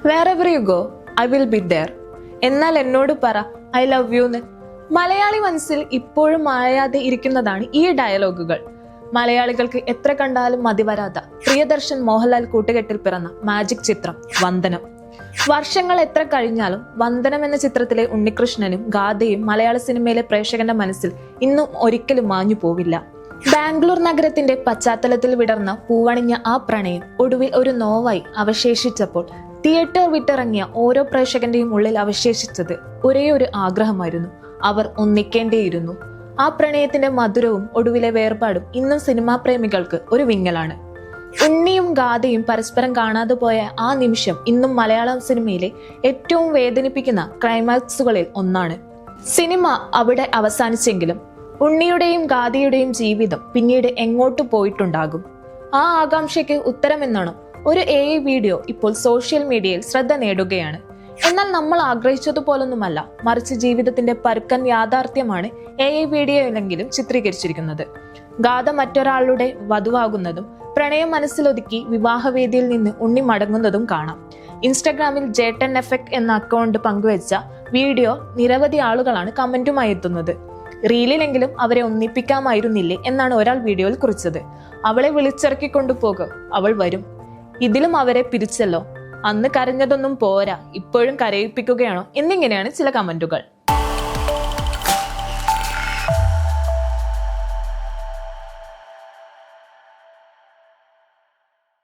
Wherever you go I will be there. എന്നാൽ എന്നോട് പറ ഐ ലവ് യു എന്ന്. മലയാളി മനസ്സിൽ ഇപ്പോഴും മായാതെ ഇരിക്കുന്നതാണ് ഈ ഡയലോഗുകൾ. മലയാളികൾക്ക് എത്ര കണ്ടാലും മതി വരാത്ത പ്രിയദർശൻ മോഹൻലാൽ കൂട്ടുകെട്ടിൽ പിറന്ന മാജിക് ചിത്രം വന്ദനം. വർഷങ്ങൾ എത്ര കഴിഞ്ഞാലും വന്ദനം എന്ന ചിത്രത്തിലെ ഉണ്ണികൃഷ്ണനും ഗാഥയും മലയാള സിനിമയിലെ പ്രേക്ഷകന്റെ മനസ്സിൽ ഇന്നും ഒരിക്കലും മാഞ്ഞു പോവില്ല. ബാംഗ്ലൂർ നഗരത്തിന്റെ പശ്ചാത്തലത്തിൽ വിടർന്ന പൂവണിഞ്ഞ ആ പ്രണയം ഒടുവിൽ ഒരു നോവായി അവശേഷിച്ചപ്പോൾ തിയേറ്റർ വിട്ടിറങ്ങിയ ഓരോ പ്രേക്ഷകന്റെയും ഉള്ളിൽ അവശേഷിച്ചത് ഒരേ ഒരു ആഗ്രഹമായിരുന്നു. അവർ ഒന്നിക്കേണ്ടേയിരുന്നു. ആ പ്രണയത്തിന്റെ മധുരവും ഒടുവിലെ വേർപാടും ഇന്നും സിനിമാ പ്രേമികൾക്ക് ഒരു വിങ്ങലാണ്. ഉണ്ണിയും ഗാഥയും പരസ്പരം കാണാതെ പോയ ആ നിമിഷം ഇന്നും മലയാളം സിനിമയിലെ ഏറ്റവും വേദനിപ്പിക്കുന്ന ക്ലൈമാക്സുകളിൽ ഒന്നാണ്. സിനിമ അവിടെ അവസാനിച്ചെങ്കിലും ഉണ്ണിയുടെയും ഗാഥയുടെയും ജീവിതം പിന്നീട് എങ്ങോട്ട് പോയിട്ടുണ്ടാകും? ആ ആകാംക്ഷയ്ക്ക് ഉത്തരമെന്നാണ് ഒരു AI വീഡിയോ ഇപ്പോൾ സോഷ്യൽ മീഡിയയിൽ ശ്രദ്ധ നേടുകയാണ്. എന്നാൽ നമ്മൾ ആഗ്രഹിച്ചതുപോലൊന്നുമല്ല, മറിച്ച് ജീവിതത്തിന്റെ പരുക്കൻ യാഥാർത്ഥ്യമാണ് AI വീഡിയോയിലെങ്കിലും ചിത്രീകരിച്ചിരിക്കുന്നത്. ഗാഥ മറ്റൊരാളുടെ വധുവാകുന്നതും പ്രണയം മനസ്സിലൊതുക്കി വിവാഹവേദിയിൽ നിന്ന് ഉണ്ണി മടങ്ങുന്നതും കാണാം. ഇൻസ്റ്റഗ്രാമിൽ ജേട്ടൻ എഫക്ട് എന്ന അക്കൗണ്ട് പങ്കുവെച്ച വീഡിയോ നിരവധി ആളുകളാണ് കമന്റുമായി എത്തുന്നത്. റീലിലെങ്കിലും അവരെ ഒന്നിപ്പിക്കാമായിരുന്നില്ലേ എന്നാണ് ഒരാൾ വീഡിയോയിൽ കുറിച്ചത്. അവളെ വിളിച്ചിറക്കി കൊണ്ടുപോകുക, അവൾ വരും. ഇതിലും അവരെ പിരിച്ചല്ലോ, അന്ന് കരഞ്ഞതൊന്നും പോരാ, ഇപ്പോഴും കരയിപ്പിക്കുകയാണോ എന്നിങ്ങനെയാണ് ചില കമന്റുകൾ.